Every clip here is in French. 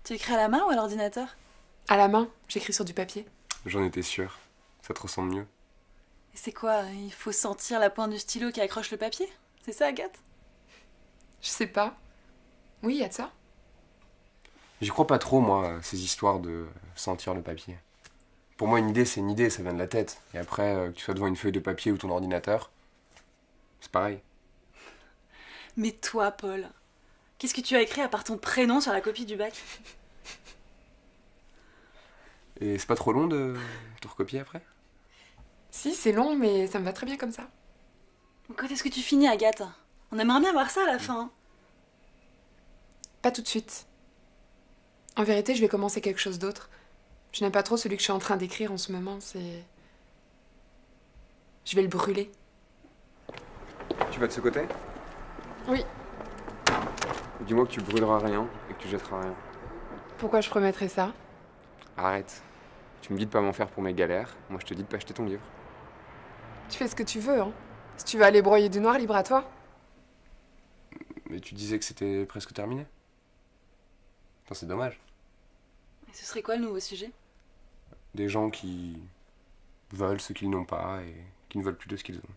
Tu écris à la main ou à l'ordinateur? À la main, j'écris sur du papier. J'en étais sûr. Ça te ressemble mieux. Et c'est quoi? Il faut sentir la pointe du stylo qui accroche le papier? C'est ça, Agathe? Je sais pas. Oui, y a de ça. J'y crois pas trop, moi, à ces histoires de sentir le papier. Pour moi, une idée, c'est une idée, ça vient de la tête. Et après, que tu sois devant une feuille de papier ou ton ordinateur, c'est pareil. Mais toi, Paul, qu'est-ce que tu as écrit à part ton prénom sur la copie du bac? Et c'est pas trop long de te recopier après? Si, c'est long, mais ça me va très bien comme ça. Quand est-ce que tu finis, Agathe? On aimerait bien voir ça à la fin. Pas tout de suite. En vérité, je vais commencer quelque chose d'autre. Je n'aime pas trop celui que je suis en train d'écrire en ce moment, c'est... Je vais le brûler. Tu vas de ce côté? Oui. Dis-moi que tu brûleras rien et que tu jetteras rien. Pourquoi je promettrais ça? Arrête. Tu me dis de pas m'en faire pour mes galères, moi je te dis de pas acheter ton livre. Tu fais ce que tu veux, hein. Si tu veux aller broyer du noir, libre à toi. Mais tu disais que c'était presque terminé. Enfin, c'est dommage. Et ce serait quoi le nouveau sujet? Des gens qui veulent ce qu'ils n'ont pas et qui ne veulent plus de ce qu'ils ont.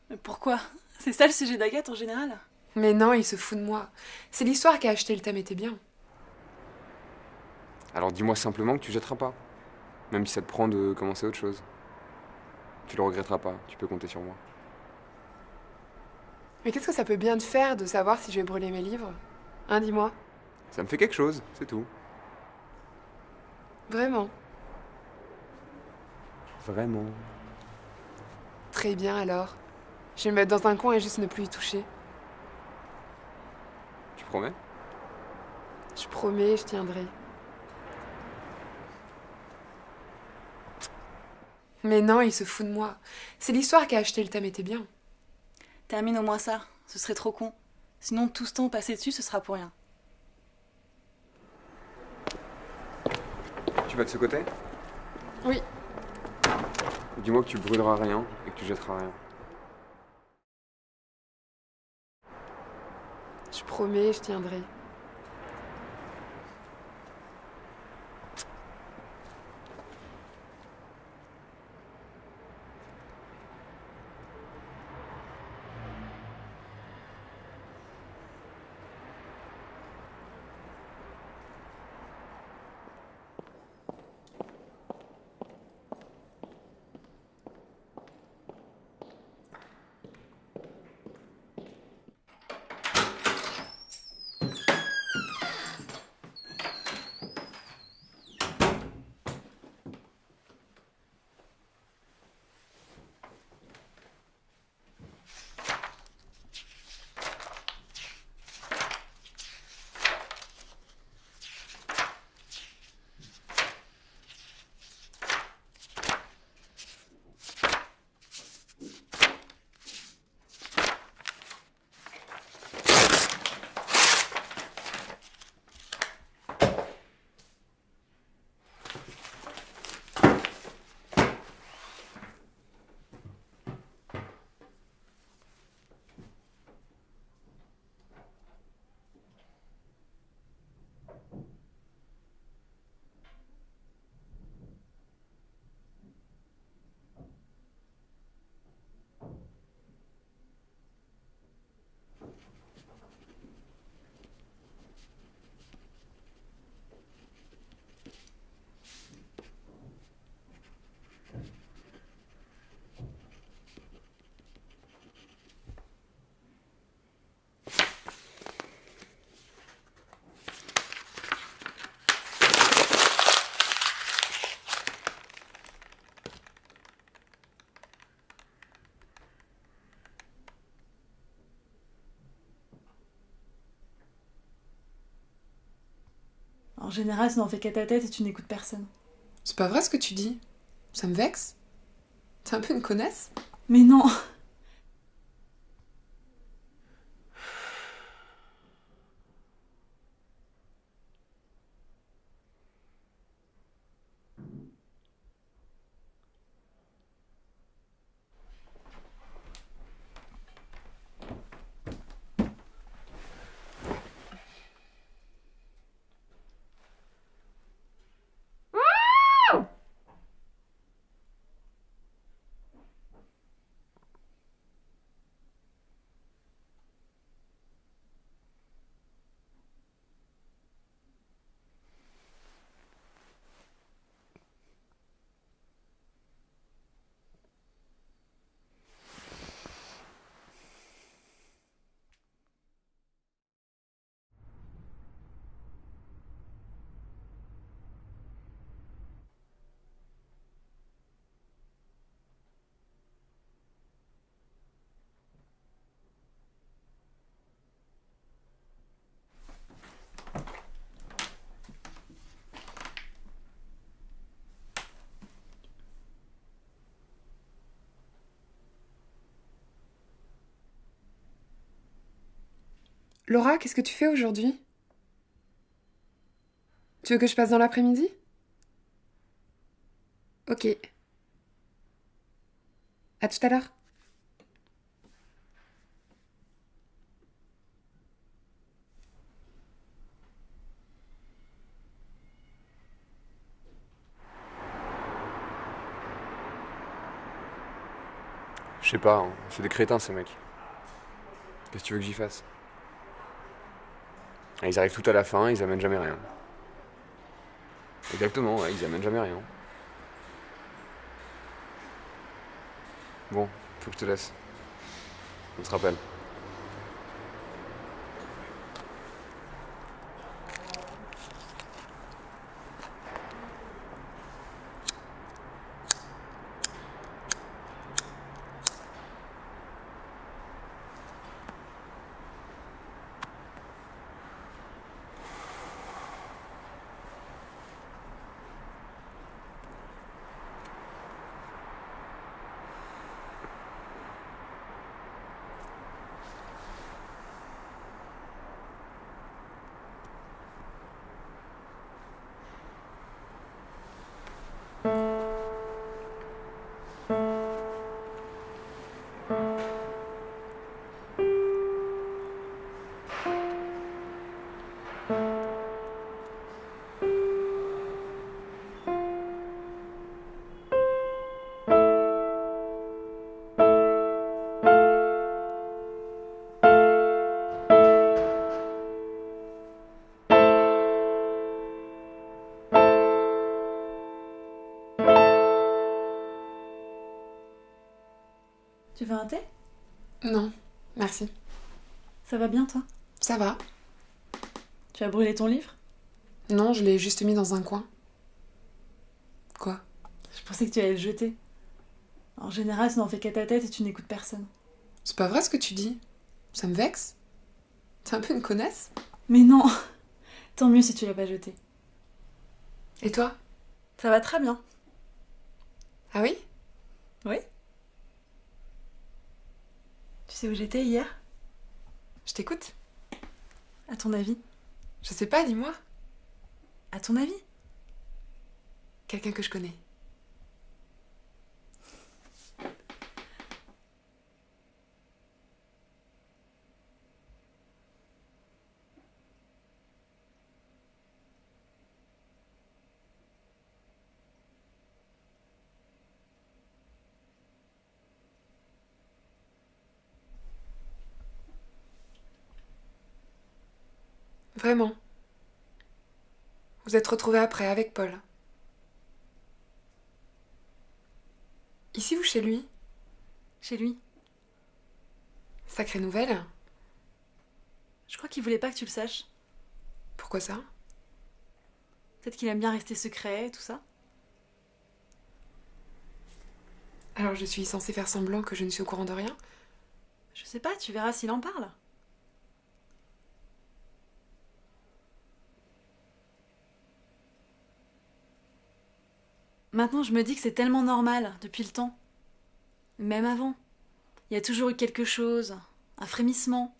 Mais pourquoi? C'est ça le sujet d'Agathe en général? Mais non, il se fout de moi. C'est l'histoire qui a acheté le thème était bien. Alors dis-moi simplement que tu jetteras pas. Même si ça te prend de commencer autre chose. Tu le regretteras pas, tu peux compter sur moi. Mais qu'est-ce que ça peut bien te faire de savoir si je vais brûler mes livres? Hein, dis-moi. Ça me fait quelque chose, c'est tout. Vraiment. Vraiment. Très bien alors. Je vais me mettre dans un coin et juste ne plus y toucher. Tu promets? Je promets, je tiendrai. Mais non, il se fout de moi. C'est l'histoire qui a acheté le thème était bien. Termine au moins ça, ce serait trop con. Sinon, tout ce temps passé dessus, ce sera pour rien. Tu vas de ce côté? Oui. Dis-moi que tu brûleras rien et que tu jetteras rien. Je promets, je tiendrai. En général, ça n'en fait qu'à ta tête et tu n'écoutes personne. C'est pas vrai ce que tu dis. Ça me vexe. T'es un peu une connasse. Mais non! Laura, qu'est-ce que tu fais aujourd'hui? Tu veux que je passe dans l'après-midi? Ok. À tout à l'heure. Je sais pas, hein, c'est des crétins ces mecs. Qu'est-ce que tu veux que j'y fasse? Ils arrivent tout à la fin, ils amènent jamais rien. Exactement, ouais, ils amènent jamais rien. Bon, faut que je te laisse. On se rappelle. Tu veux un thé? Non, merci. Ça va bien, toi? Ça va. Tu as brûlé ton livre? Non, je l'ai juste mis dans un coin. Quoi? Je pensais que tu allais le jeter. En général, tu n'en fais qu'à ta tête et tu n'écoutes personne. C'est pas vrai ce que tu dis. Ça me vexe. T'es un peu une connasse. Mais non! Tant mieux si tu l'as pas jeté. Et toi? Ça va très bien. Ah oui? Oui? Tu sais où j'étais hier? Je t'écoute. À ton avis? Je sais pas, dis-moi. À ton avis? Quelqu'un que je connais. Vraiment. Vous êtes retrouvés après avec Paul. Ici ou chez lui? Chez lui. Sacrée nouvelle. Je crois qu'il voulait pas que tu le saches. Pourquoi ça? Peut-être qu'il aime bien rester secret et tout ça. Alors je suis censée faire semblant que je ne suis au courant de rien? Je sais pas, tu verras s'il en parle. Maintenant, je me dis que c'est tellement normal, depuis le temps. Même avant. Il y a toujours eu quelque chose, un frémissement,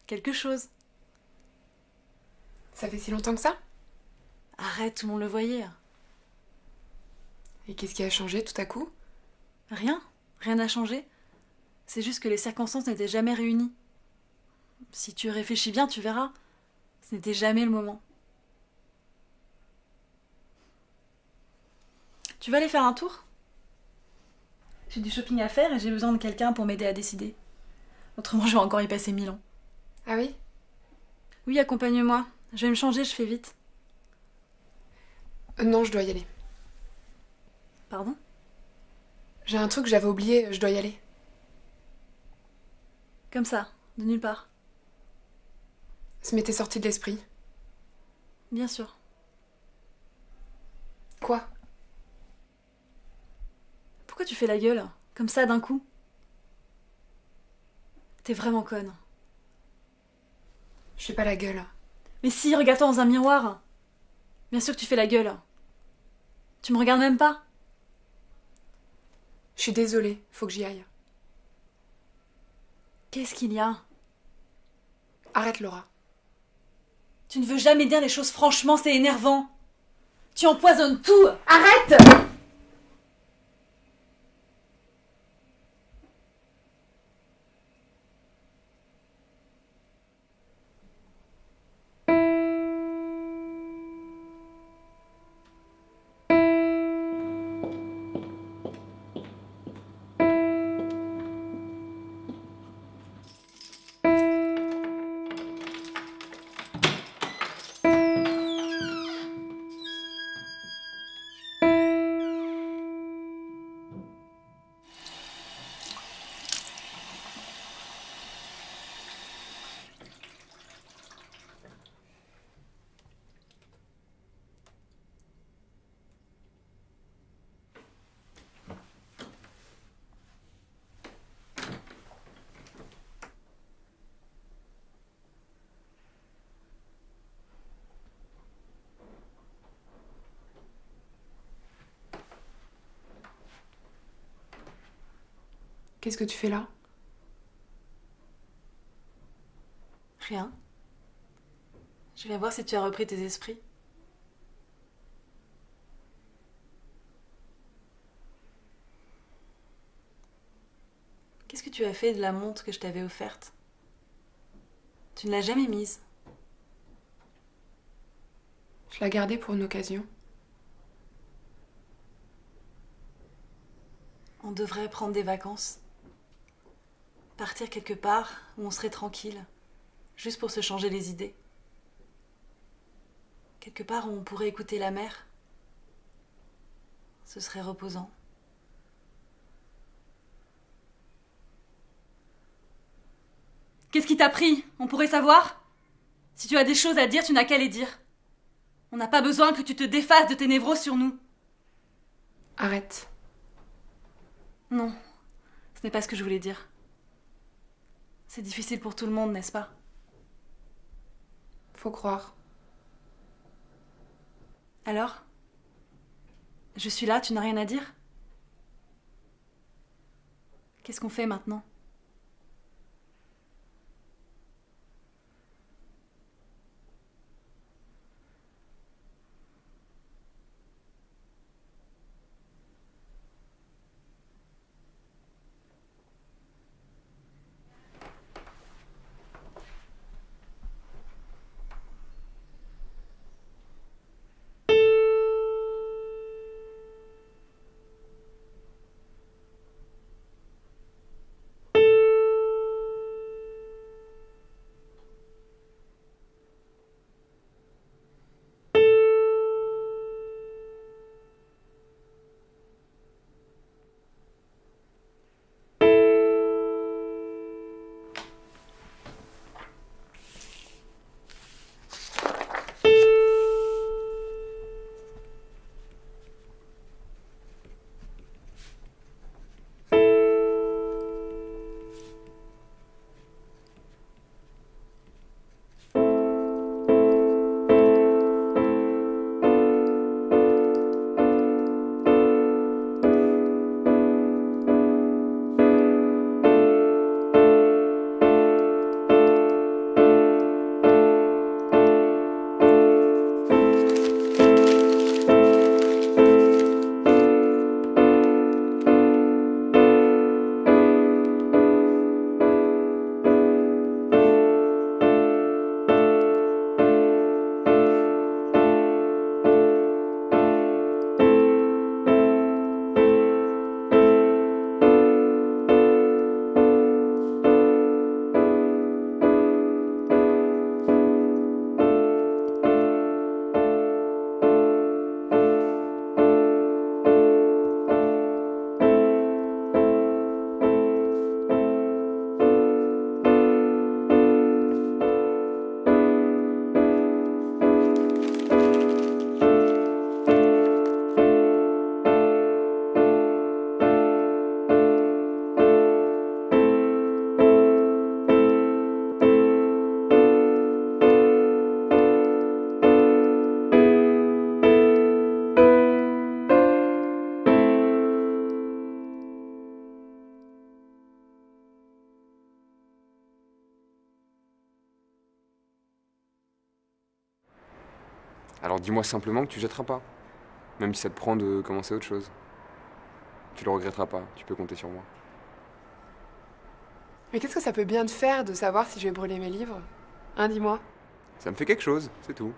quelque chose. Ça fait si longtemps que ça? Arrête, tout le monde le voyait. Et qu'est-ce qui a changé tout à coup? Rien, rien n'a changé. C'est juste que les circonstances n'étaient jamais réunies. Si tu réfléchis bien, tu verras. Ce n'était jamais le moment. Tu vas aller faire un tour? J'ai du shopping à faire et j'ai besoin de quelqu'un pour m'aider à décider. Autrement, je vais encore y passer 1000 ans. Ah oui? Oui, accompagne-moi. Je vais me changer, je fais vite. Non, je dois y aller. Pardon? J'ai un truc que j'avais oublié, je dois y aller. Comme ça, de nulle part. Ça m'était sorti de l'esprit. Bien sûr. Quoi? Pourquoi tu fais la gueule, comme ça d'un coup? T'es vraiment conne. Je fais pas la gueule. Mais si, regarde-toi dans un miroir. Bien sûr que tu fais la gueule. Tu me regardes même pas. Je suis désolée, faut que j'y aille. Qu'est-ce qu'il y a? Arrête, Laura. Tu ne veux jamais dire les choses franchement, c'est énervant. Tu empoisonnes tout. Arrête! Qu'est-ce que tu fais là? Rien. Je vais voir si tu as repris tes esprits. Qu'est-ce que tu as fait de la montre que je t'avais offerte? Tu ne l'as jamais mise. Je l'ai gardée pour une occasion. On devrait prendre des vacances. Partir quelque part où on serait tranquille, juste pour se changer les idées. Quelque part où on pourrait écouter la mer. Ce serait reposant. Qu'est-ce qui t'a pris? On pourrait savoir? Si tu as des choses à dire, tu n'as qu'à les dire. On n'a pas besoin que tu te défasses de tes névroses sur nous. Arrête. Non, ce n'est pas ce que je voulais dire. C'est difficile pour tout le monde, n'est-ce pas? Faut croire. Alors? Je suis là, tu n'as rien à dire? Qu'est-ce qu'on fait maintenant? Alors dis-moi simplement que tu jetteras pas. Même si ça te prend de commencer autre chose. Tu le regretteras pas, tu peux compter sur moi. Mais qu'est-ce que ça peut bien te faire de savoir si je vais brûler mes livres? Hein, dis-moi. Ça me fait quelque chose, c'est tout.